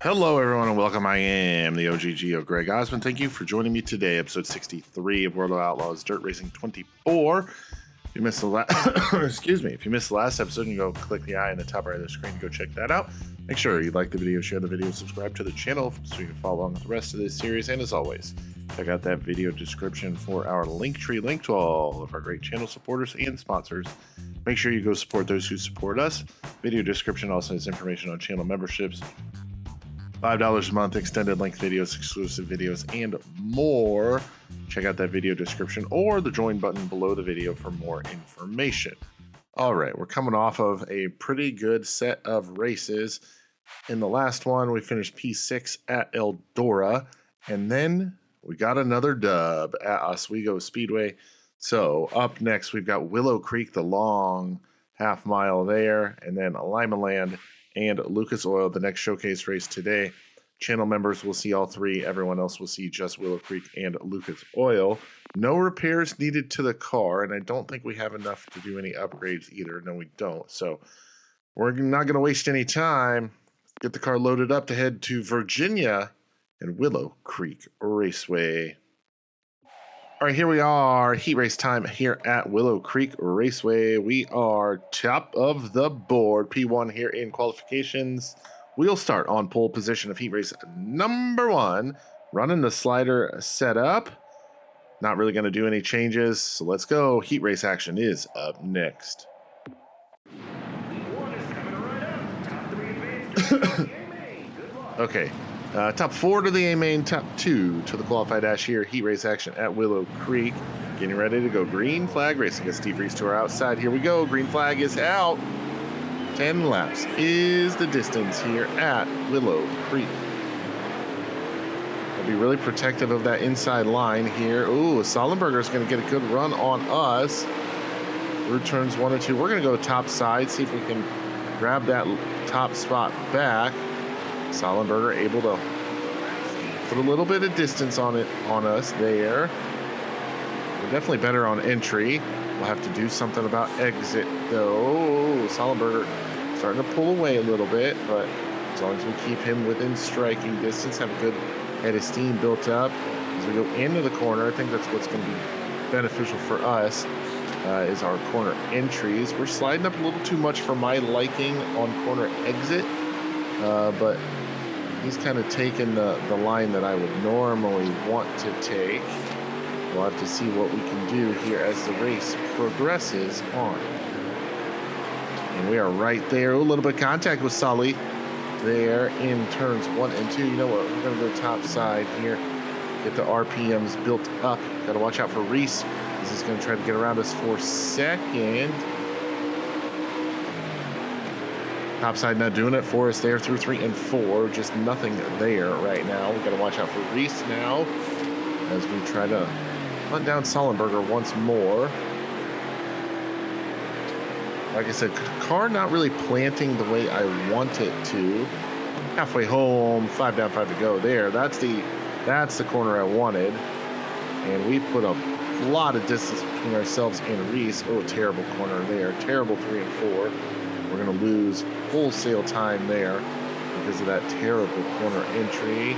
Hello, everyone, and welcome. I am the OGGO, Greg Osmond. Thank you for joining me today, episode 63 of World of Outlaws, Dirt Racing 24. If you missed the if you missed the last episode, you can go click the eye in the top right of the screen to go check that out. Make sure you like the video, share the video, subscribe to the channel so you can follow along with the rest of this series. And as always, check out that video description for our Linktree link to all of our great channel supporters and sponsors. Make sure you go support those who support us. Video description also has information on channel memberships, $5 a month, extended length videos, exclusive videos, and more. Check out that video description or the join button below the video for more information. All right, we're coming off of a pretty good set of races. In the last one, we finished P6 at Eldora, and then we got another dub at Oswego Speedway. So up next, we've got Willow Creek, the long half mile there, and then Limaland and Lucas Oil, the next showcase race today. Channel members will see all three. Everyone else will see just Willow Creek and Lucas Oil. No repairs needed to the car, and I don't think we have enough to do any upgrades either. No, we don't. So we're not going to waste any time. Get the car loaded up to head to Virginia and Willow Creek Raceway. All right, here we are. Heat race time here at Willow Creek Raceway. We are top of the board. P1 here in qualifications. We'll start on pole position of heat race number 1. Running the slider setup. Not really going to do any changes. So let's go. Heat race action is up next. Okay. Top 4 to the A main, top 2 to the qualified dash here. Heat race action at Willow Creek. Getting ready to go. Green flag racing. Get Steve Reese to our outside. Here we go. Green flag is out. 10 laps is the distance here at Willow Creek. I'll be really protective of that inside line here. Ooh, Sollenberger is going to get a good run on us. Through turns 1 and 2. We're going to go top side, see if we can grab that top spot back. Sollenberger able to put a little bit of distance on us there. We're definitely better on entry. We'll have to do something about exit though. Sollenberger starting to pull away a little bit, but as long as we keep him within striking distance, have a good head of steam built up as we go into the corner. I think that's what's going to be beneficial for us is our corner entries. We're sliding up a little too much for my liking on corner exit, but he's kind of taken the line that I would normally want to take. We'll have to see what we can do here as the race progresses on. And we are right there. A little bit of contact with Sully there in turns 1 and 2. You know what? We're going to go top side here. Get the RPMs built up. Got to watch out for Reese. He's going to try to get around us for second. Topside not doing it for us there through 3 and 4. Just nothing there right now. We got to watch out for Reese now as we try to hunt down Sollenberger once more. Like I said, car not really planting the way I want it to. Halfway home, 5 down, 5 to go there. That's the corner I wanted. And we put a lot of distance between ourselves and Reese. Oh, terrible corner there. Terrible 3 and 4. We're going to lose wholesale time there because of that terrible corner entry.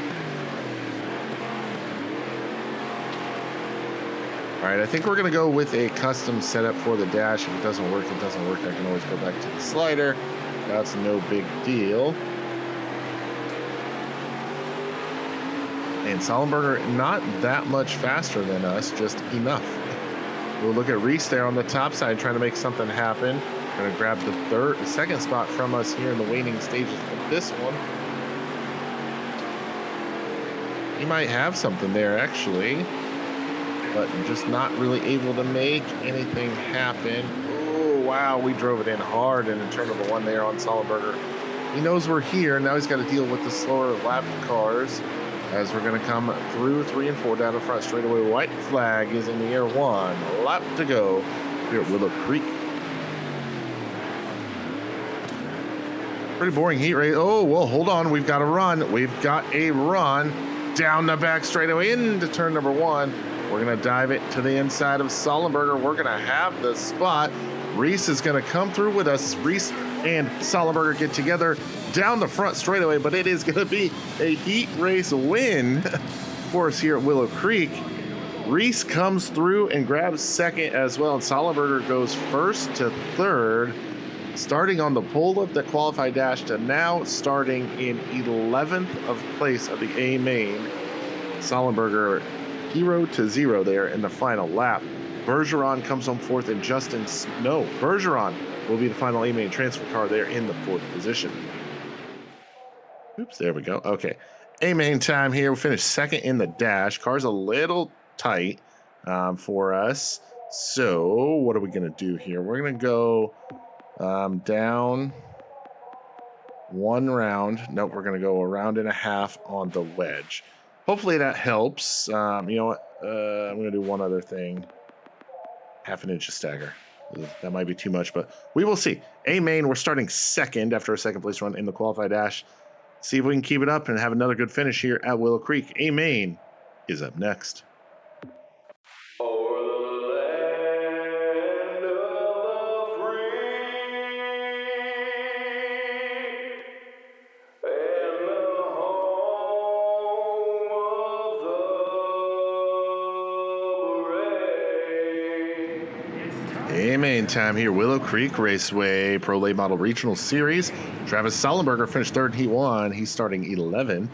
All right, I think we're going to go with a custom setup for the dash. If it doesn't work, it doesn't work. I can always go back to the slider. That's no big deal. And Sollenberger not that much faster than us, just enough. We'll look at Reese there on the top side trying to make something happen. Going to grab the second spot from us here in the waning stages of this one. He might have something there, actually, but just not really able to make anything happen. Oh, wow, we drove it in hard in turn number 1 there on Sollenberger. He knows we're here. Now he's got to deal with the slower lap cars as we're going to come through 3 and 4 down the front straightaway. White flag is in the air. 1 lap to go here at Willow Creek. Pretty boring heat race. Oh, well, hold on. We've got a run. We've got a run down the back straightaway into turn number 1. We're going to dive it to the inside of Sollenberger. We're going to have the spot. Reese is going to come through with us. Reese and Sollenberger get together down the front straightaway, but it is going to be a heat race win for us here at Willow Creek. Reese comes through and grabs second as well, and Sollenberger goes first to third, starting on the pole of the qualified dash to now starting in 11th of place of the A main. Sollenberger 0-0 there in the final lap. Bergeron comes home fourth, and Bergeron will be the final A main transfer car there in the fourth position. Oops, there we go. Okay, A main time here. We finished second in the dash. Car's a little tight for us. So what are we going to do here? We're going to go down one round. Nope, we're going to go a round and a half on the wedge. Hopefully that helps. You know what? I'm going to do one other thing. Half an inch of stagger. That might be too much, but we will see. A main, we're starting second after a second place run in the qualified dash. See if we can keep it up and have another good finish here at Willow Creek. A main is up next. A-main time here, Willow Creek Raceway Pro Late Model Regional Series. Travis Sollenberger finished third in Heat 1. He's starting 11.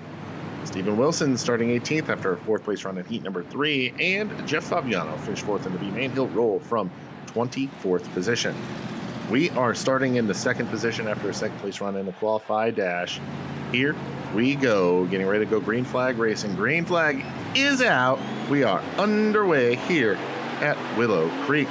Stephen Wilson starting 18th after a fourth place run in Heat number 3. And Jeff Fabiano finished fourth in the B-main. He'll roll from 24th position. We are starting in the second position after a second place run in the qualified dash. Here we go, getting ready to go green flag racing. Green flag is out. We are underway here at Willow Creek.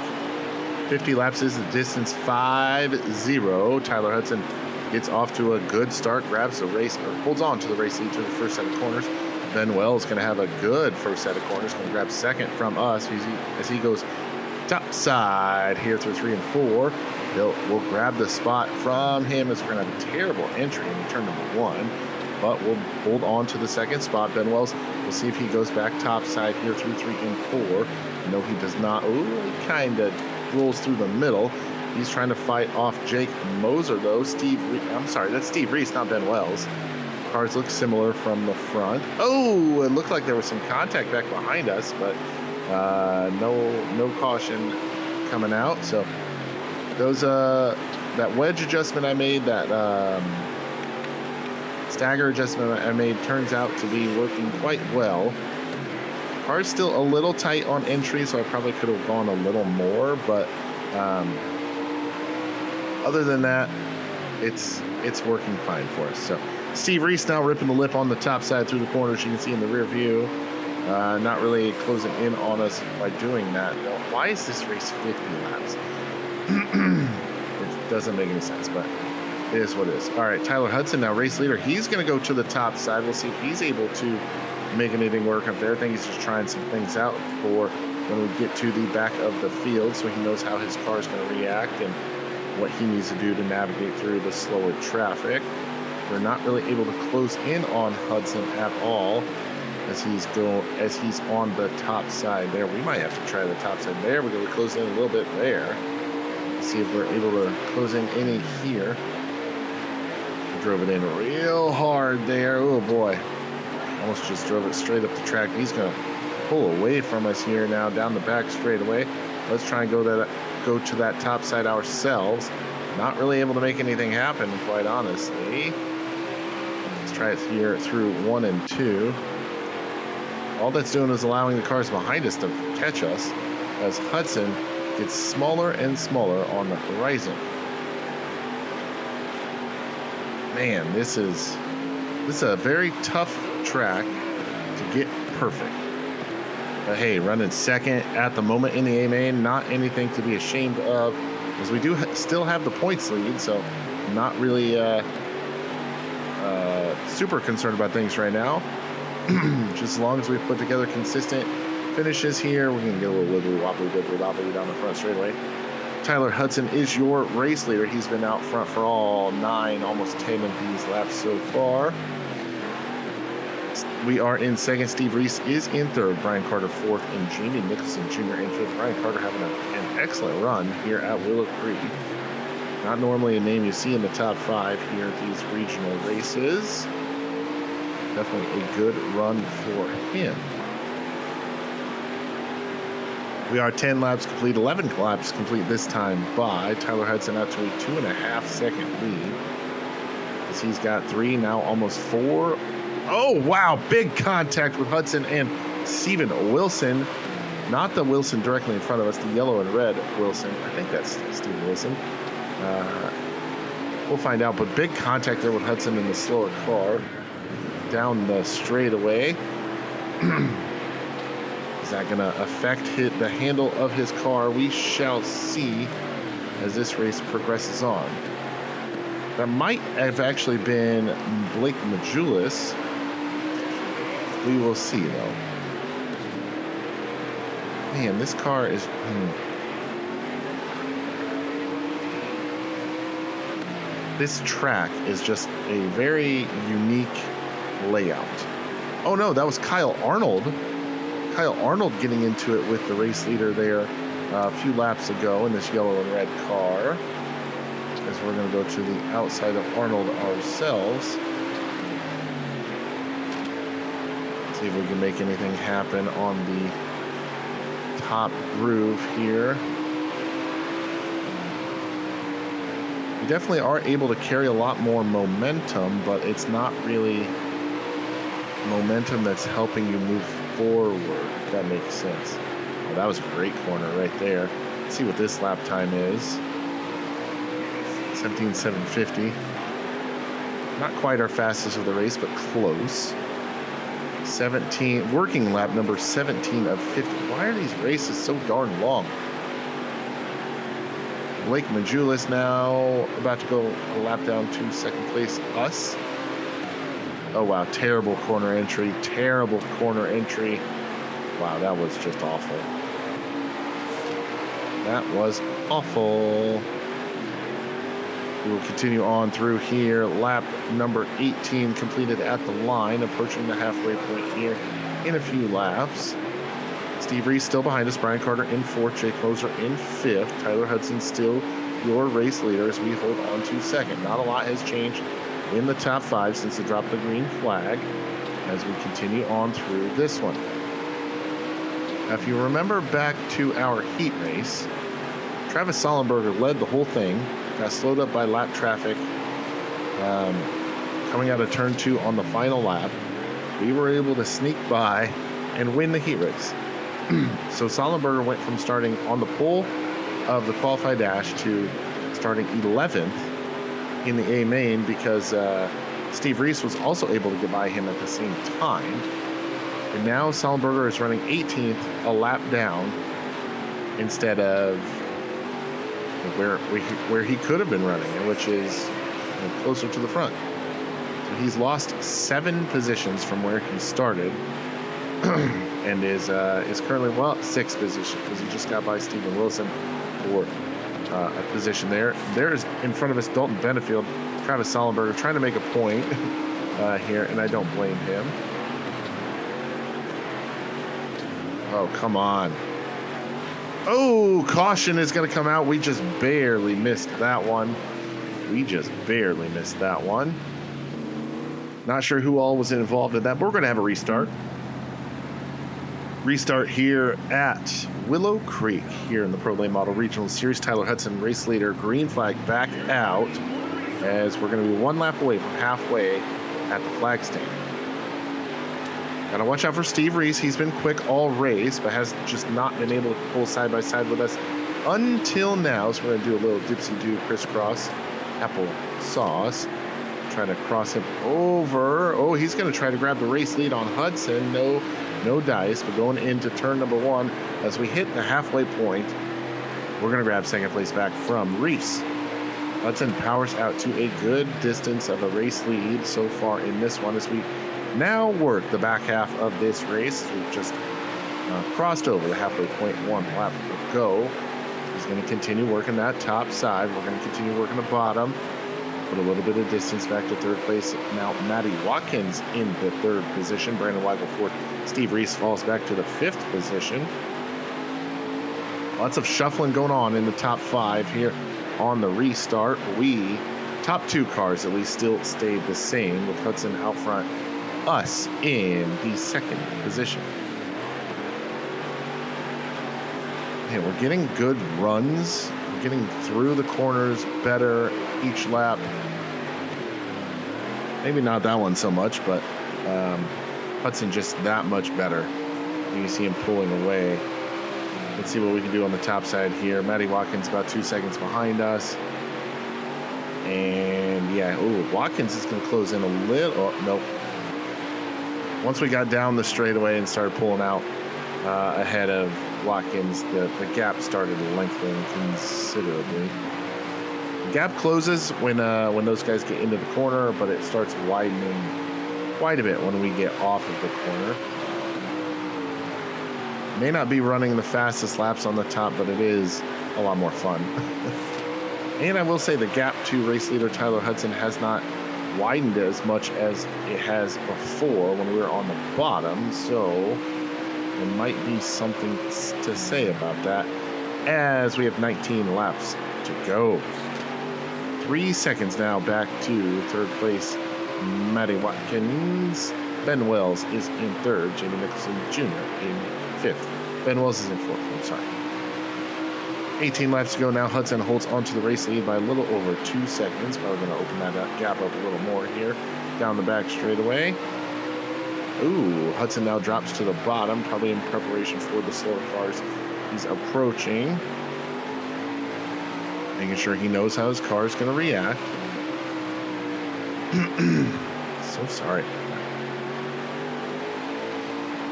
50 laps is the distance, 5-0. Tyler Hudson gets off to a good start, grabs the race, or holds on to the race lead to the first set of corners. Ben Wells going to have a good first set of corners, going to grab second from us as he goes top side here through 3 and 4. We'll grab the spot from him as we're going to have a terrible entry in turn number 1, but we'll hold on to the second spot. Ben Wells, we'll see if he goes back top side here through 3 and 4. No, he does not. Ooh, he kind of rolls through the middle. He's trying to fight off Jake Moser, though. I'm sorry, that's Steve Reese, not Ben Wells. Cars look similar from the front. Oh, it looked like there was some contact back behind us, but no caution coming out. So those that wedge adjustment I made, that stagger adjustment I made, turns out to be working quite well. Car's still a little tight on entry, so I probably could have gone a little more, but other than that, it's working fine for us. So Steve Reese now ripping the lip on the top side through the corners. You can see in the rear view, not really closing in on us by doing that. Why is this race 50 laps? It doesn't make any sense, but it is what it is. All right, Tyler Hudson now race leader. He's going to go to the top side. We'll see if he's able to make anything work up there. I think he's just trying some things out for when we get to the back of the field, so he knows how his car is going to react and what he needs to do to navigate through the slower traffic. We're not really able to close in on Hudson at all as he's on the top side there. We might have to try the top side there. We're going to close in a little bit there. See if we're able to close in any here. Drove it in real hard there. Oh boy. Almost just drove it straight up the track. He's going to pull away from us here now down the back straightaway. Let's try and go to that top side ourselves. Not really able to make anything happen, quite honestly. Let's try it here through 1 and 2. All that's doing is allowing the cars behind us to catch us as Hudson gets smaller and smaller on the horizon. Man, this is a very tough track to get perfect. But hey, running second at the moment in the A-main, not anything to be ashamed of, as we do still have the points lead, so not really super concerned about things right now. Just as long as we put together consistent finishes here, we're going to get a little wibbly-wobbly down the front straightaway. Tyler Hudson is your race leader. He's been out front for all 9, almost 10 of these laps so far. We are in second. Steve Reese is in third. Brian Carter fourth, and Jamie Nicholson Jr. in fifth. Brian Carter having an excellent run here at Willow Creek. Not normally a name you see in the top 5 here at these regional races. Definitely a good run for him. We are 10 laps complete, 11 laps complete this time by Tyler Hudson out to a 2.5 second lead. As he's got 3, now almost 4. Oh, wow, big contact with Hudson and Steven Wilson. Not the Wilson directly in front of us, the yellow and red Wilson. I think that's Steven Wilson. We'll find out, but big contact there with Hudson in the slower car. Down the straightaway. Is that going to affect the handle of his car? We shall see as this race progresses on. That might have actually been Blake Majulis. We will see, though. Man, this car is... This track is just a very unique layout. Oh, no, that was Kyle Arnold. Kyle Arnold getting into it with the race leader there a few laps ago in this yellow and red car. As we're going to go to the outside of Arnold ourselves. See if we can make anything happen on the top groove here. We definitely are able to carry a lot more momentum, but it's not really momentum that's helping you move forward, if that makes sense. Well, that was a great corner right there. Let's see what this lap time is. 17.750. Not quite our fastest of the race, but close. 17, working lap number 17 of 50. Why are these races so darn long? Blake Majulis now about to go a lap down to second place, us. Oh, wow, terrible corner entry, terrible corner entry. Wow, that was just awful. That was awful. We will continue on through here. Lap number 18 completed at the line, approaching the halfway point here in a few laps. Steve Reese still behind us. Brian Carter in 4th. Jake Moser in 5th. Tyler Hudson still your race leader as we hold on to 2nd. Not a lot has changed in the top 5 since the drop of the green flag as we continue on through this one. Now, if you remember back to our heat race, Travis Sollenberger led the whole thing. Got slowed up by lap traffic coming out of turn 2 on the final lap. We were able to sneak by and win the heat race. So Sollenberger went from starting on the pole of the qualified dash to starting 11th in the A main because Steve Reese was also able to get by him at the same time. And now Sollenberger is running 18th, a lap down, instead of where he could have been running, which is closer to the front. So he's lost 7 positions from where he started, and is currently 6th position because he just got by Steven Wilson for a position there. There's in front of us Dalton Benefield, Travis Sollenberger trying to make a point here, and I don't blame him. Oh, come on. Oh, caution is going to come out. We just barely missed that one. Not sure who all was involved in that, but we're going to have a restart. Restart here at Willow Creek here in the Pro Lane Model Regional Series. Tyler Hudson, race leader, green flag back out as we're going to be 1 lap away from halfway at the flag stand. Gotta watch out for Steve Reese. He's been quick all race, but has just not been able to pull side by side with us until now. So we're gonna do a little dipsy-do crisscross apple sauce. Trying to cross him over. Oh, he's gonna try to grab the race lead on Hudson. No dice, but going into turn number 1, as we hit the halfway point, we're gonna grab second place back from Reese. Hudson powers out to a good distance of a race lead so far in this one as we now work the back half of this race. We've just crossed over the halfway point, 1 lap to go. He's going to continue working that top side. We're going to continue working the bottom. Put a little bit of distance back to 3rd place. Now Matty Watkins in the 3rd position. Brandon Weigel 4th. Steve Reese falls back to the 5th position. Lots of shuffling going on in the top 5 here on the restart, top two cars at least still stayed the same, with Hudson out front, us in the second position. Hey, we're getting good runs. We're getting through the corners better each lap. Maybe not that one so much, but Hudson just that much better. You can see him pulling away. Let's see what we can do on the top side here. Matty Watkins about 2 seconds behind us. And yeah, Watkins is going to close in a little. Oh, nope. Once we got down the straightaway and started pulling out ahead of Watkins, the gap started lengthening considerably. The gap closes when those guys get into the corner, but it starts widening quite a bit when we get off of the corner. May not be running the fastest laps on the top, but it is a lot more fun. And I will say the gap to race leader Tyler Hudson has not widened as much as it has before when we were on the bottom, so there might be something to say about that as we have 19 laps to go. 3 seconds now back to third place, Matty Watkins. Ben Wells is in third, Jamie Nicholson Jr. in fifth. Ben Wells is in fourth, I'm sorry. 18 laps to go now. Hudson holds onto the race lead by a little over 2 seconds. Probably going to open that gap up a little more here. Down the back straightaway. Ooh, Hudson now drops to the bottom, probably in preparation for the slower cars. He's approaching. Making sure he knows how his car is going to react. So sorry.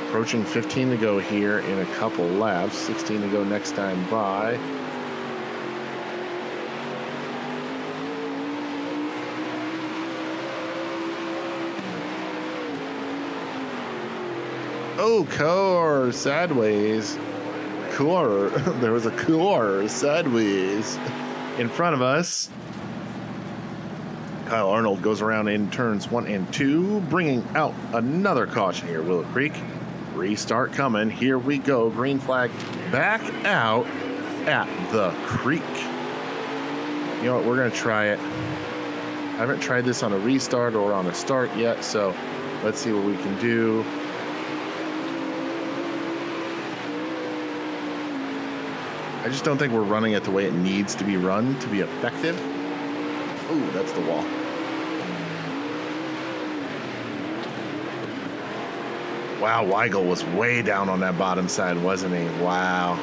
Approaching 15 to go here in a couple laps. 16 to go next time by. Oh, car sideways. Car. There was a car sideways in front of us. Kyle Arnold goes around in turns 1 and 2, bringing out another caution here, Willow Creek. Restart coming. Here we go. Green flag back out at the creek. You know what? We're going to try it. I haven't tried this on a restart or on a start yet, so let's see what we can do. I just don't think we're running it the way it needs to be run to be effective. Ooh, that's the wall. Wow, Weigel was way down on that bottom side, wasn't he? Wow.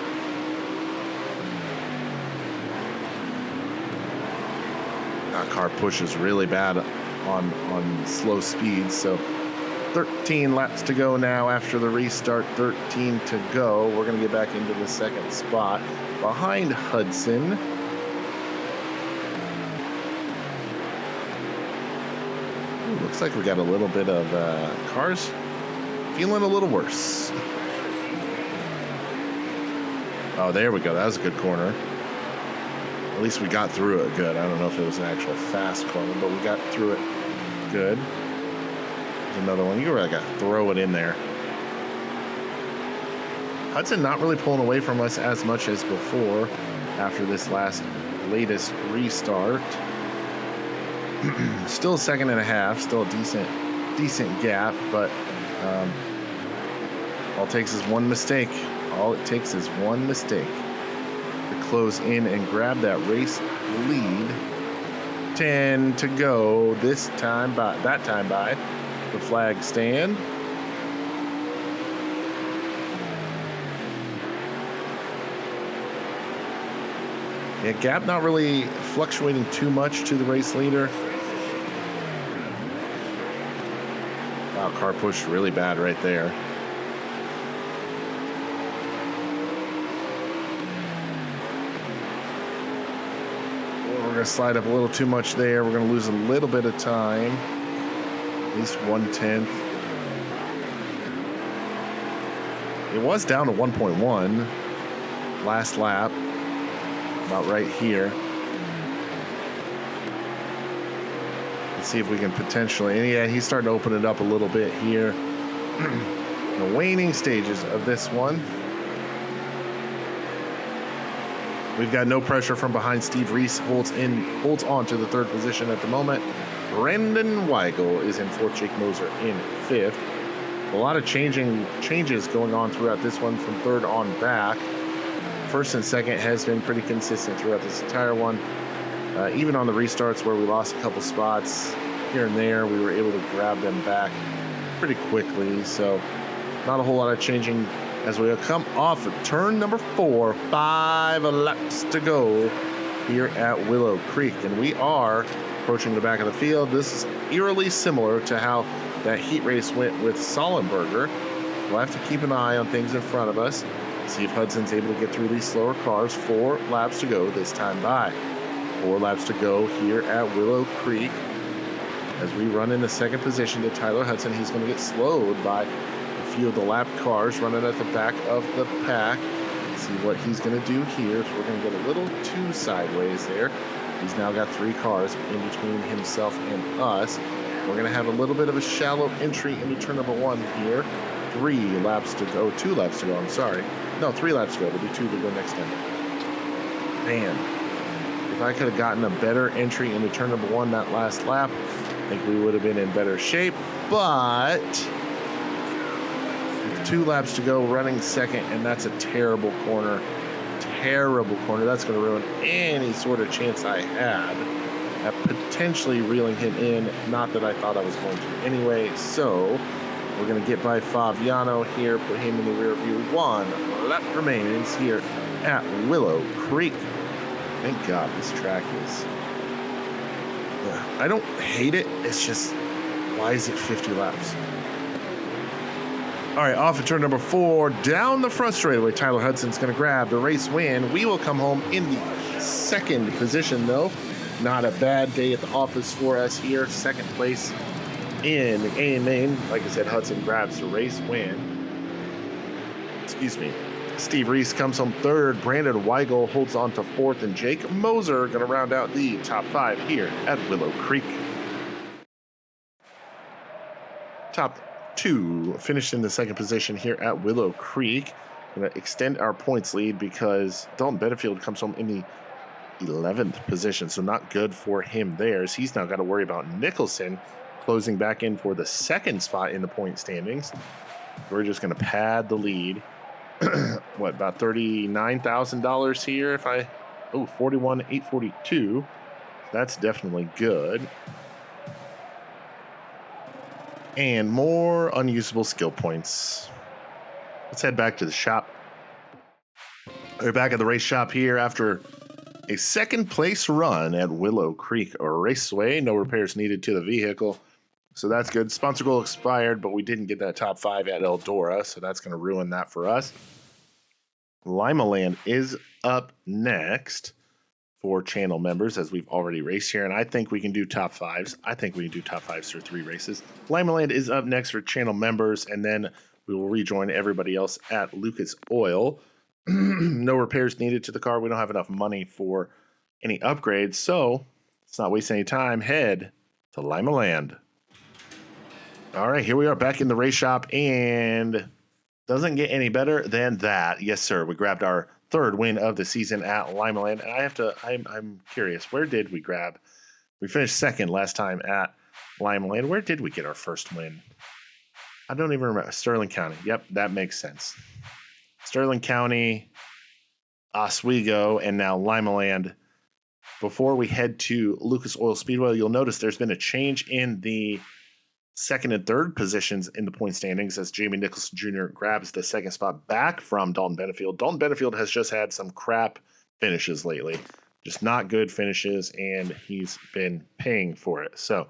That car pushes really bad on slow speeds, so 13 laps to go now after the restart, 13 to go. We're going to get back into the second spot behind Hudson. Ooh, looks like we got a little bit of cars feeling a little worse. Oh, there we go. That was a good corner. At least we got through it good. I don't know if it was an actual fast corner, but we got through it good. There's another one. You really got to throw it in there. Hudson not really pulling away from us as much as before after this latest restart. Still a second and a half. Still a decent gap, but all it takes is one mistake. All it takes is one mistake to close in and grab that race lead. 10 to go this time by the flag stand. Yeah, gap not really fluctuating too much to the race leader. Wow, car pushed really bad right there. We're going to slide up a little too much there. We're going to lose a little bit of time. At least 1/10. It was down to 1.1 last lap. About right here. Let's see if we can potentially, and yeah, he's starting to open it up a little bit here. The waning stages of this one. We've got no pressure from behind. Steve Reese holds on to the third position at the moment. Brandon Weigel is in fourth. Jake Moser in fifth. A lot of changes going on throughout this one from third on back. First and second has been pretty consistent throughout this entire one. Even on the restarts where we lost a couple spots here and there, we were able to grab them back pretty quickly. So not a whole lot of changing as we come off of turn number 4. 5 laps to go here at Willow Creek. And we are approaching the back of the field. This is eerily similar to how that heat race went with Sollenberger. We'll have to keep an eye on things in front of us. See if Hudson's able to get through these slower cars. 4 laps to go this time by. 4 laps to go here at Willow Creek. As we run in the second position to Tyler Hudson, he's going to get slowed by a few of the lap cars running at the back of the pack. See what he's going to do here. So we're going to get a little too sideways there. He's now got 3 cars in between himself and us. We're going to have a little bit of a shallow entry into turn number 1 here. 3 laps to go. 2 laps to go, I'm sorry. No, 3 laps to go. We'll do 2 to go next time. Man, if I could have gotten a better entry into turn number 1 that last lap, I think we would have been in better shape. But with 2 laps to go, running second, and that's a terrible corner. Terrible corner. That's going to ruin any sort of chance I had at potentially reeling him in. Not that I thought I was going to anyway. So we're going to get by Fabiano here, put him in the rear view. 1 lap remains here at Willow Creek. Thank God this track is... I don't hate it. It's just, why is it 50 laps? All right, off of turn number 4, down the front straightaway. Tyler Hudson's going to grab the race win. We will come home in the second position, though. Not a bad day at the office for us here. Second place in the A main. Like I said, Hudson grabs the race win. Excuse me. Steve Reese comes home third. Brandon Weigel holds on to fourth. And Jake Moser going to round out the top 5 here at Willow Creek. Top 2 finished in the second position here at Willow Creek. Going to extend our points lead because Dalton Benefield comes home in the 11th position. So not good for him there. So he's now got to worry about Nicholson closing back in for the second spot in the point standings. We're just going to pad the lead. What, about $39,000 here? If I, 41,842. That's definitely good. And more unusable skill points. Let's head back to the shop. We're back at the race shop here after a second place run at Willow Creek Raceway. No repairs needed to the vehicle. So that's good. Sponsor goal expired, but we didn't get that top 5 at Eldora, so that's going to ruin that for us. Limaland is up next for channel members, as we've already raced here, and I think we can do top 5s. I think we can do top 5s for 3 races. Limaland is up next for channel members, and then we will rejoin everybody else at Lucas Oil. No repairs needed to the car. We don't have enough money for any upgrades, so let's not waste any time. Head to Limaland. All right, here we are back in the race shop, and doesn't get any better than that. Yes, sir. We grabbed our 3rd win of the season at Limaland, and I'm curious, where did we grab? We finished 2nd last time at Limaland. Where did we get our first win? I don't even remember. Sterling County. Yep, that makes sense. Sterling County, Oswego, and now Limaland. Before we head to Lucas Oil Speedway, you'll notice there's been a change in the 2nd and 3rd positions in the point standings as Jamie Nicholson Jr. grabs the 2nd spot back from Dalton Benefield. Dalton Benefield has just had some crap finishes lately. Just not good finishes, and he's been paying for it. So,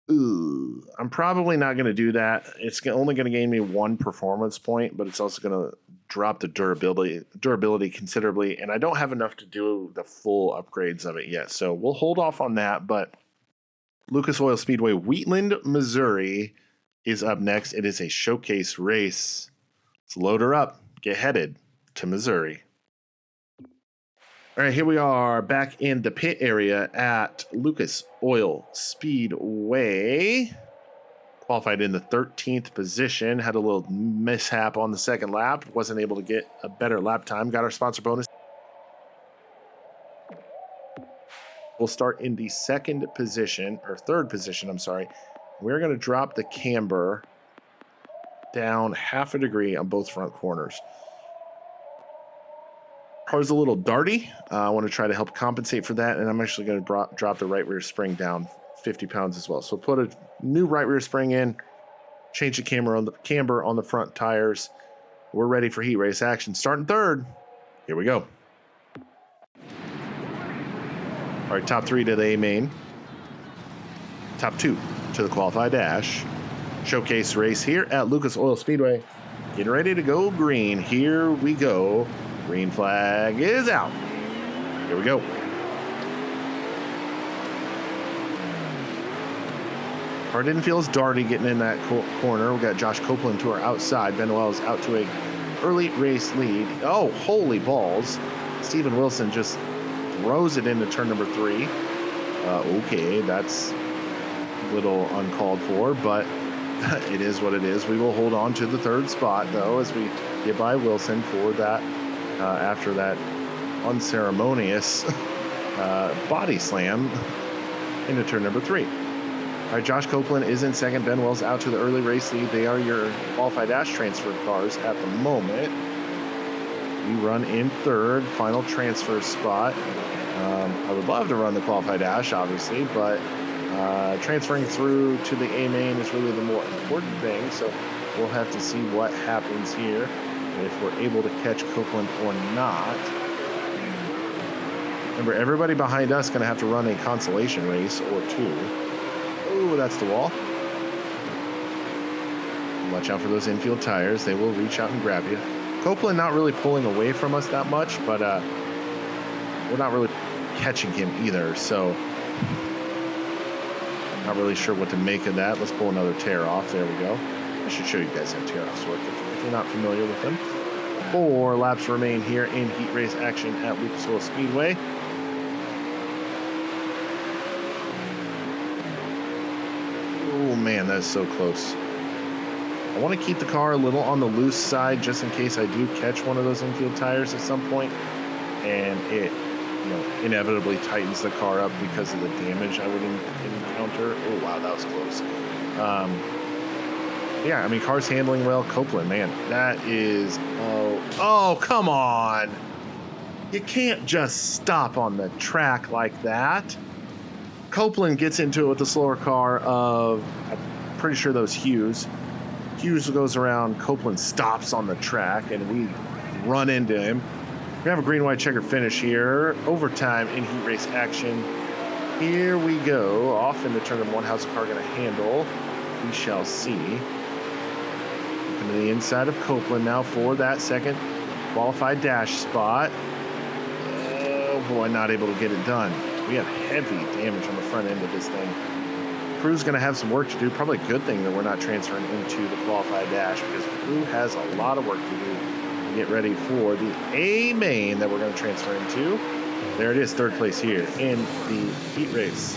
I'm probably not going to do that. It's only going to gain me 1 performance point, but it's also going to drop the durability considerably, and I don't have enough to do the full upgrades of it yet. So we'll hold off on that, but Lucas Oil Speedway, Wheatland, Missouri is up next. It is a showcase race. Let's load her up. Get headed to Missouri. All right, here we are back in the pit area at Lucas Oil Speedway. Qualified in the 13th position. Had a little mishap on the 2nd lap. Wasn't able to get a better lap time. Got our sponsor bonus. We'll start in the third position, I'm sorry. We're going to drop the camber down half a degree on both front corners. Car's a little darty. I want to try to help compensate for that, and I'm actually going to drop the right rear spring down 50 pounds as well. So put a new right rear spring in, change the camber on the front tires. We're ready for heat race action. Starting third. Here we go. All right, top 3 to the A main. Top 2 to the qualified dash. Showcase race here at Lucas Oil Speedway. Getting ready to go green. Here we go. Green flag is out. Here we go. Car didn't feel as darty getting in that corner. We got Josh Copeland to our outside. Ben Wells out to a early race lead. Oh, holy balls. Steven Wilson just throws it into turn number 3. Okay, that's a little uncalled for, but it is what it is. We will hold on to the 3rd spot, though, as we get by Wilson for that, after that unceremonious body slam into turn number 3. All right, Josh Copeland is in second. Ben Wells out to the early race lead. They are your qualified dash transfer cars at the moment. We run in 3rd, final transfer spot. I would love to run the qualified dash, obviously, but transferring through to the A main is really the more important thing. So we'll have to see what happens here, if we're able to catch Copeland or not. Remember, everybody behind us is going to have to run a consolation race or 2. Oh, that's the wall. Watch out for those infield tires. They will reach out and grab you. Copeland not really pulling away from us that much, but we're not really catching him either, so not really sure what to make of that. Let's pull another tear off. There we go. I should show you guys how tear offs work if you're not familiar with them. 4 laps remain here in heat race action at Lucas Oil Speedway. Oh man, that's so close. I want to keep the car a little on the loose side just in case I do catch one of those infield tires at some point, and it, inevitably tightens the car up because of the damage I would encounter. Oh wow, that was close. Yeah, I mean, car's handling well. Copeland, man, that is, oh, come on. You can't just stop on the track like that. Copeland gets into it with the slower car of, I'm pretty sure those Hughes. Hughes goes around, Copeland stops on the track, and we run into him. We have a green, white, checker finish here. Overtime in heat race action. Here we go. Off into turn number 1. How's the car going to handle? We shall see. Looking to the inside of Copeland now for that second qualified dash spot. Oh boy, not able to get it done. We have heavy damage on the front end of this thing. Crew's going to have some work to do. Probably a good thing that we're not transferring into the qualified dash, because Crew has a lot of work to do to get ready for the A main that we're going to transfer into. There it is, 3rd place here in the heat race.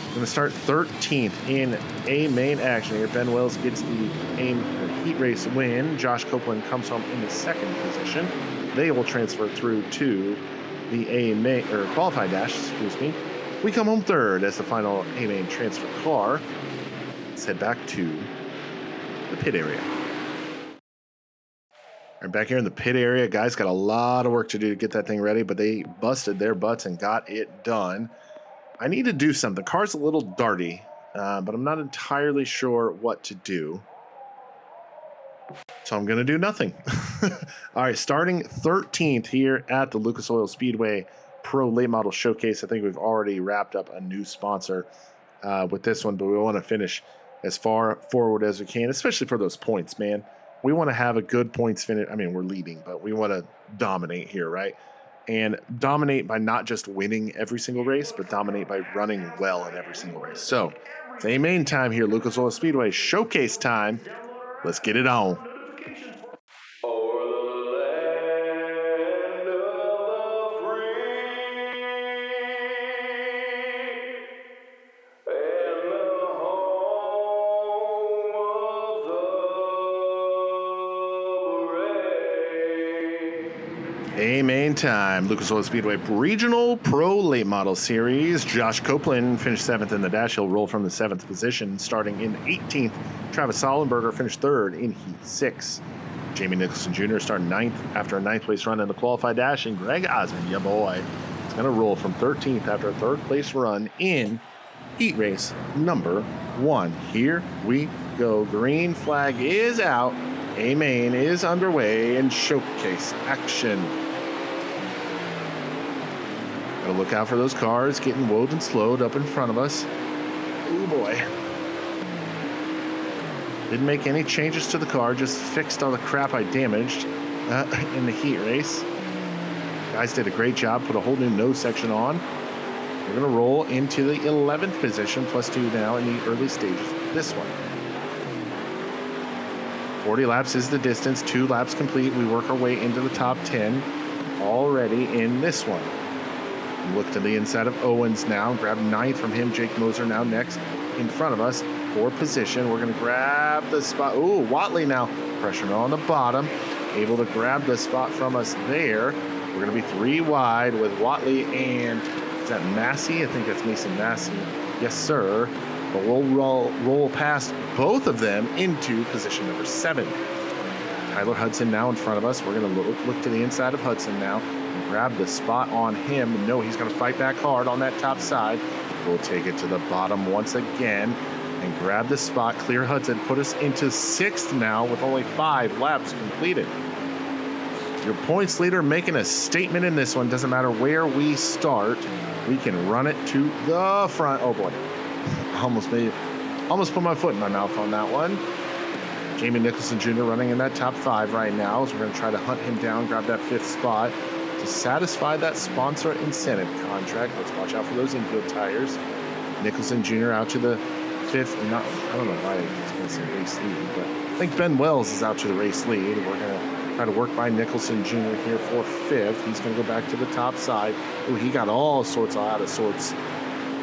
We're going to start 13th in A main action here. Ben Wells gets the heat race win. Josh Copeland comes home in the 2nd position. They will transfer through to the A main, or qualified dash, excuse me. We come home 3rd as the final A main transfer car. Let's head back to the pit area. We're back here in the pit area. Guys got a lot of work to do to get that thing ready, but they busted their butts and got it done. I need to do something. The car's a little darty, but I'm not entirely sure what to do. So I'm going to do nothing. All right, starting 13th here at the Lucas Oil Speedway Pro Late Model Showcase. I think we've already wrapped up a new sponsor with this one, but we want to finish as far forward as we can, especially for those points, man. We want to have a good points finish. I mean, we're leading, but we want to dominate here, right? And dominate by not just winning every single race, but dominate by running well in every single race. So, it's A main time here, Lucas Oil Speedway Showcase time. Let's get it on. A main time, Lucas Oil Speedway Regional Pro Late Model Series. Josh Copeland finished 7th in the dash. He'll roll from the 7th position, starting in 18th. Travis Sollenberger finished 3rd in Heat 6. Jamie Nicholson Jr. started 9th after a 9th place run in the qualified dash. And Greg Osmond, ya boy, is going to roll from 13th after a 3rd place run in Heat Race number 1. Here we go. Green flag is out. A main is underway in showcase action. Gotta look out for those cars getting woed and slowed up in front of us. Oh boy. Didn't make any changes to the car, just fixed all the crap I damaged in the heat race. Guys did a great job, put a whole new nose section on. We're gonna roll into the 11th position, +2 now in the early stages of this one. 40 laps is the distance, 2 laps complete. We work our way into the top 10 already in this one. Look to the inside of Owens now, grab 9th from him. Jake Moser now next in front of us for position. We're gonna grab the spot. Ooh, Watley now pressuring on the bottom, able to grab the spot from us there. We're gonna be 3 wide with Watley and, is that Massey? I think that's Mason Massey. Yes, sir. But we'll roll past both of them into position number 7. Tyler Hudson now in front of us. We're going to look to the inside of Hudson now and grab the spot on him. No, he's going to fight back hard on that top side. We'll take it to the bottom once again and grab the spot. Clear Hudson, put us into 6th now with only 5 laps completed. Your points leader making a statement in this one. Doesn't matter where we start. We can run it to the front. Oh boy. Almost put my foot in my mouth on that one. Jamie Nicholson Jr. running in that top 5 right now, so we're going to try to hunt him down, grab that 5th spot to satisfy that sponsor incentive contract. Let's watch out for those infield tires. Nicholson Jr. out to the 5th. I don't know why I was going to say race lead, but I think Ben Wells is out to the race lead. We're going to try to work by Nicholson Jr. here for 5th. He's going to go back to the top side. Oh, he got all sorts of out of sorts.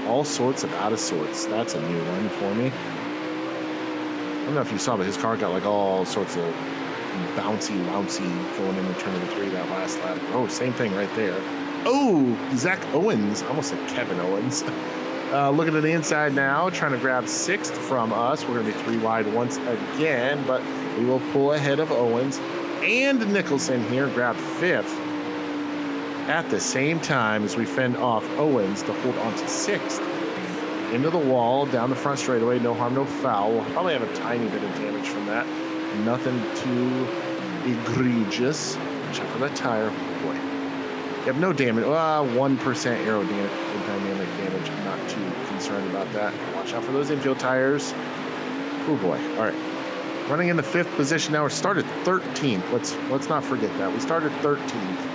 All sorts of out of sorts. That's a new one for me. I don't know if you saw, but his car got like all sorts of bouncy going into turn number 3 that last lap. Oh, same thing right there. Oh, Zach Owens. I almost said Kevin Owens. Looking at the inside now, trying to grab 6th from us. We're going to be 3 wide once again, but we will pull ahead of Owens and Nicholson here, grab 5th. At the same time as we fend off Owens to hold on to 6th. Into the wall, down the front straightaway, no harm, no foul. We'll probably have a tiny bit of damage from that. Nothing too egregious. Check for that tire. Oh boy. You have no damage. 1% aerodynamic damage. I'm not too concerned about that. Watch out for those infield tires. Oh boy. All right. Running in the 5th position now. We started 13th. Let's not forget that. We started 13th.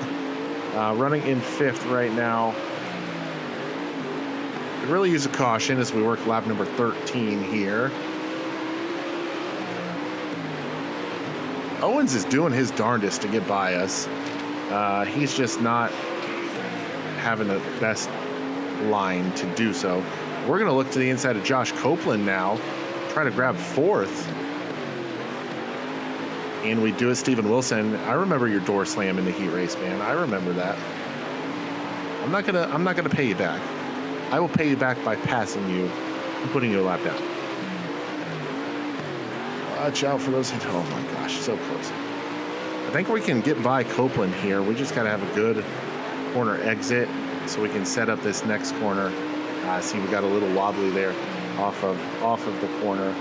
Running in 5th right now. Could really use a caution as we work lap number 13 here. Owens is doing his darndest to get by us. He's just not having the best line to do so. We're going to look to the inside of Josh Copeland now. Try to grab 4th. And we do it, Steven Wilson. I remember your door slam in the heat race, man. I remember that. I'm not gonna pay you back. I will pay you back by passing you and putting your lap down. Watch out for those. Oh my gosh, so close. I think we can get by Copeland here. We just gotta have a good corner exit so we can set up this next corner. See, we got a little wobbly there off of the corner.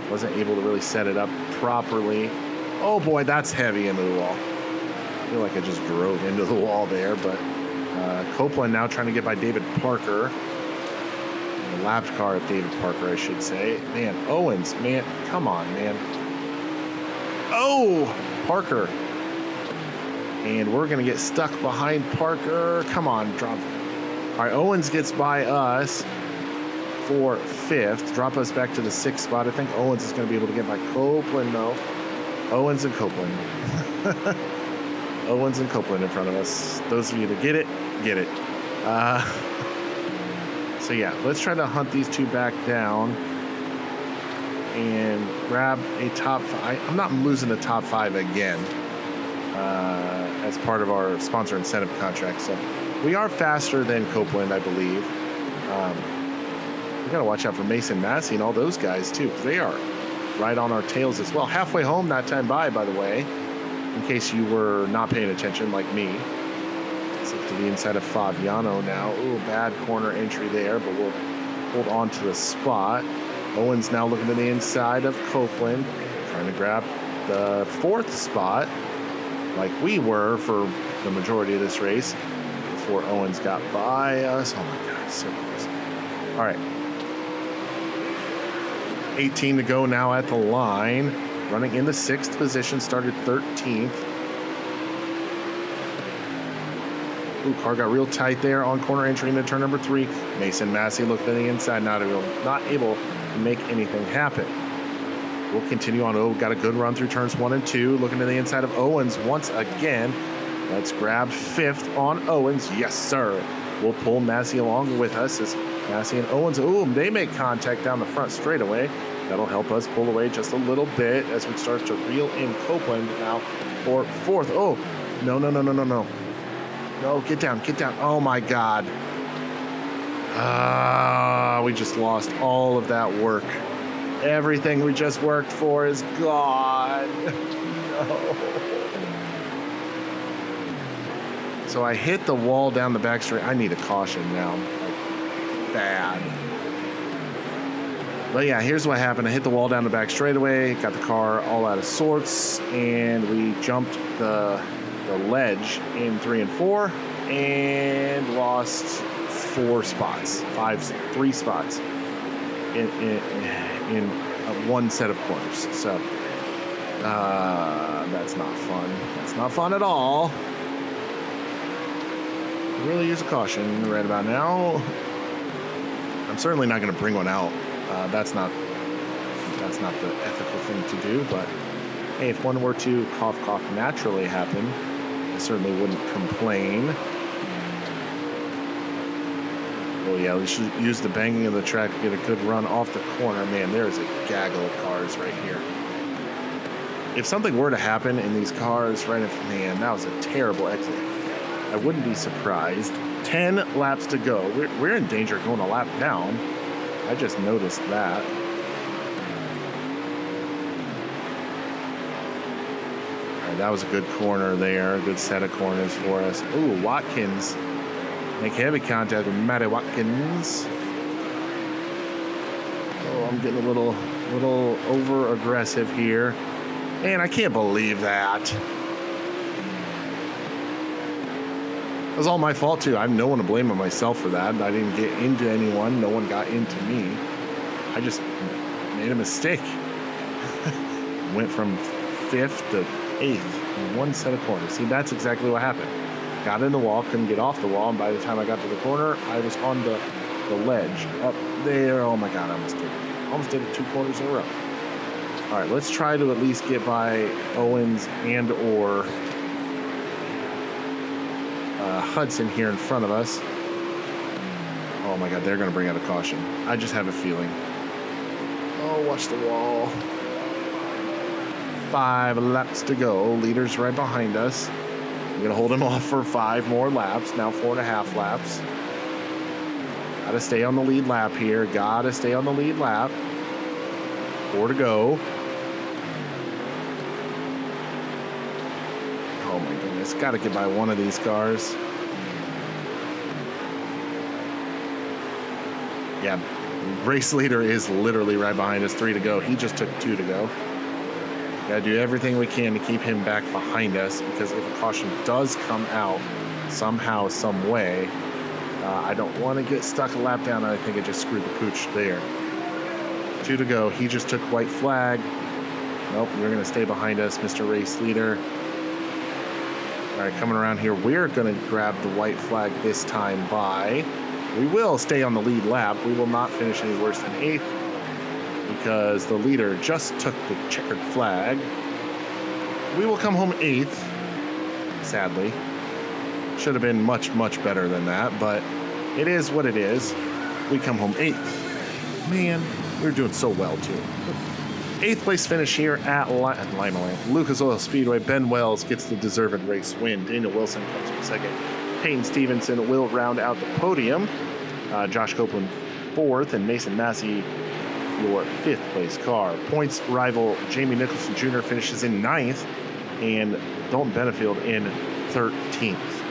Wasn't able to really set it up properly. Oh boy, that's heavy into the wall. I feel like I just drove into the wall there, but Copeland now trying to get by David Parker. The lapped car of David Parker, I should say. Man, Owens, man, come on, man. Oh, Parker. And we're going to get stuck behind Parker. Come on, drop. All right, Owens gets by us for 5th. Drop us back to the 6th spot. I think Owens is going to be able to get by Copeland, though. Owens and Copeland. Owens and Copeland in front of us. Those of you that get it, get it. So yeah, let's try to hunt these 2 back down and grab a top 5. I'm not losing the top 5 again. as part of our sponsor incentive contract. So we are faster than Copeland, I believe. We got to watch out for Mason Massey and all those guys, too, because they are right on our tails as well. Halfway home that time by the way, in case you were not paying attention like me. It's up to the inside of Fabiano now. Ooh, bad corner entry there, but we'll hold on to the spot. Owens now looking to the inside of Copeland, trying to grab the 4th spot like we were for the majority of this race before Owens got by us. Oh my God, so close. All right. 18 to go now at the line. Running in the 6th position, started 13th. Ooh, car got real tight there on corner entry into turn number 3. Mason Massey looked at the inside, not able to make anything happen. We'll continue on. Oh, got a good run through turns 1 and 2. Looking to the inside of Owens once again. Let's grab 5th on Owens. Yes, sir. We'll pull Massey along with us as Massey and Owens, ooh, they make contact down the front straightaway. That'll help us pull away just a little bit as we start to reel in Copeland now for 4th. Oh, no. No, get down. Oh, my God. We just lost all of that work. Everything we just worked for is gone. No. So I hit the wall down the back straight. I need a caution now. Bad. But yeah, here's what happened. I hit the wall down the back straightaway, got the car all out of sorts, and we jumped the ledge in 3 and 4 and lost 3 spots in one set of corners. So that's not fun. That's not fun at all. Really use a caution right about now. I'm certainly not going to bring one out. That's not the ethical thing to do. But hey, if one were to cough naturally happen, I certainly wouldn't complain. Oh yeah, we should use the banging of the track to get a good run off the corner. Man, there's a gaggle of cars right here. If something were to happen in these cars, right, man, that was a terrible exit. I wouldn't be surprised. 10 laps to go. We're in danger of going a lap down. I just noticed that. All right, that was a good corner there. A good set of corners for us. Ooh, Watkins. Make heavy contact with Matty Watkins. Oh, I'm getting a little over aggressive here. Man, I can't believe that. It was all my fault, too. I have no one to blame but myself for that. I didn't get into anyone. No one got into me. I just made a mistake. Went from 5th to 8th in one set of corners. See, that's exactly what happened. Got in the wall, couldn't get off the wall, and by the time I got to the corner, I was on the ledge up there. Oh, my God, I almost did it. Almost did it 2 corners in a row. All right, let's try to at least get by Owens and or Hudson here in front of us. Oh my God, they're going to bring out a caution. I just have a feeling. Oh, watch the wall. 5 laps to go. Leader's right behind us. We're going to hold him off for 5 more laps. Now 4.5 laps. Got to stay on the lead lap here. Got to stay on the lead lap. 4 to go. Oh my goodness. Got to get by one of these cars. Yeah, race leader is literally right behind us. 3 to go. He just took 2 to go. Got to do everything we can to keep him back behind us, because if a caution does come out somehow, some way, I don't want to get stuck a lap down. I think I just screwed the pooch there. 2 to go. He just took white flag. Nope, you're going to stay behind us, Mr. Race Leader. All right, coming around here, we're going to grab the white flag this time by. We will stay on the lead lap. We will not finish any worse than 8th because the leader just took the checkered flag. We will come home 8th, sadly. Should have been much, much better than that, but it is what it is. We come home 8th. Man, we're doing so well, too. 8th place finish here at Lima Lucas Oil Speedway. Ben Wells gets the deserved race win. Daniel Wilson comes in second. Peyton Stevenson will round out the podium. Josh Copeland 4th, and Mason Massey your 5th place car. Points rival Jamie Nicholson Jr. finishes in 9th, and Dalton Benefield in 13th.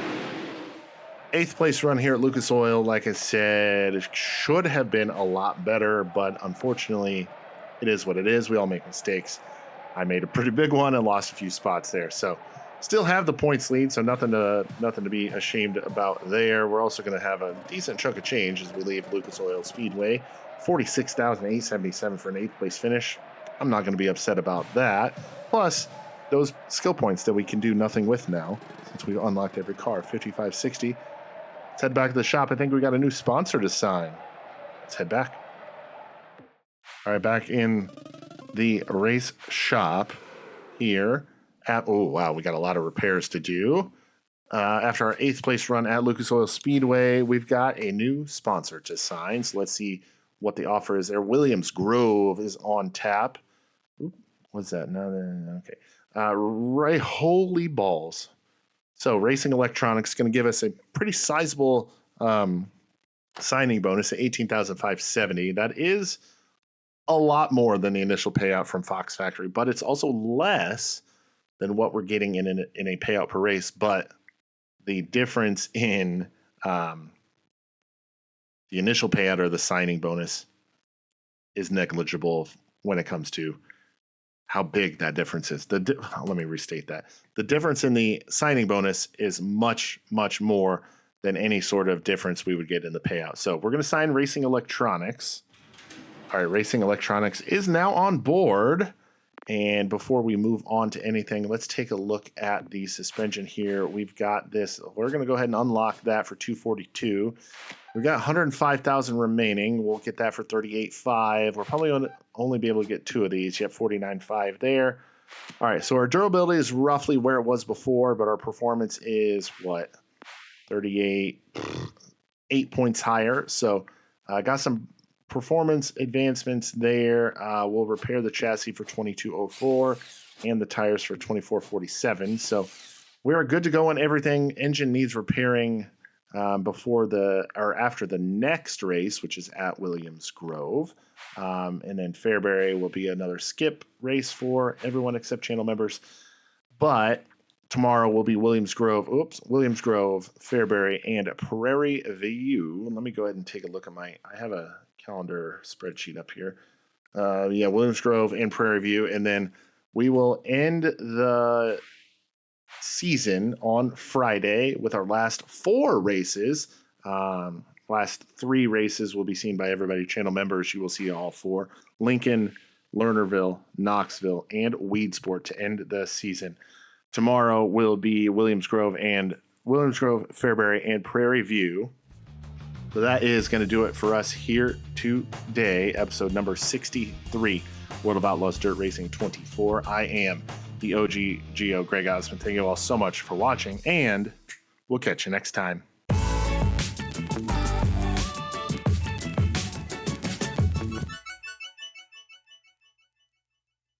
8th place run here at Lucas Oil, like I said, it should have been a lot better, but unfortunately, it is what it is. We all make mistakes. I made a pretty big one and lost a few spots there. So still have the points lead, so nothing to be ashamed about there. We're also going to have a decent chunk of change as we leave Lucas Oil Speedway. 46,877 for an 8th place finish. I'm not going to be upset about that. Plus, those skill points that we can do nothing with now, since we've unlocked every car. 5560. Let's head back to the shop. I think we got a new sponsor to sign. Let's head back. All right, back in the race shop here. Oh, wow, we got a lot of repairs to do. After our 8th place run at Lucas Oil Speedway, we've got a new sponsor to sign. So let's see what the offer is there. Williams Grove is on tap. Oop, what's that? No, okay. Right, holy balls. So Racing Electronics is going to give us a pretty sizable signing bonus at $18,570. That is a lot more than the initial payout from Fox Factory, but it's also less than what we're getting in a payout per race. But the difference in the initial payout or the signing bonus is negligible when it comes to how big that difference is. Let me restate that. The difference in the signing bonus is much, much more than any sort of difference we would get in the payout. So we're going to sign Racing Electronics. All right, Racing Electronics is now on board. And before we move on to anything, let's take a look at the suspension here. We've got this. We're going to go ahead and unlock that for $242. We've got 105,000 remaining. We'll get that for $38,500. We're probably going to only be able to get 2 of these. You have $49,500 there. All right, so our durability is roughly where it was before, but our performance is what? 38, 8 points higher. So I got some performance advancements there. We'll repair the chassis for $2204 and the tires for $2447. So we're good to go on everything. Engine needs repairing after the next race, which is at Williams Grove. And then Fairbury will be another skip race for everyone except channel members. But tomorrow will be Williams Grove, Fairbury, and Prairie View. Let me go ahead and take a look at I have a calendar spreadsheet up here. Williams Grove and Prairie View. And then we will end the season on Friday with our last 4 races. Last 3 races will be seen by everybody. Channel members, you will see all 4. Lincoln, Lernerville, Knoxville, and Weedsport to end the season. Tomorrow will be Williams Grove, Fairbury, and Prairie View. So that is going to do it for us here today, episode number 63, World of Outlaws Dirt Racing 24. I am the OG Geo, Greg Osmond. Thank you all so much for watching, and we'll catch you next time.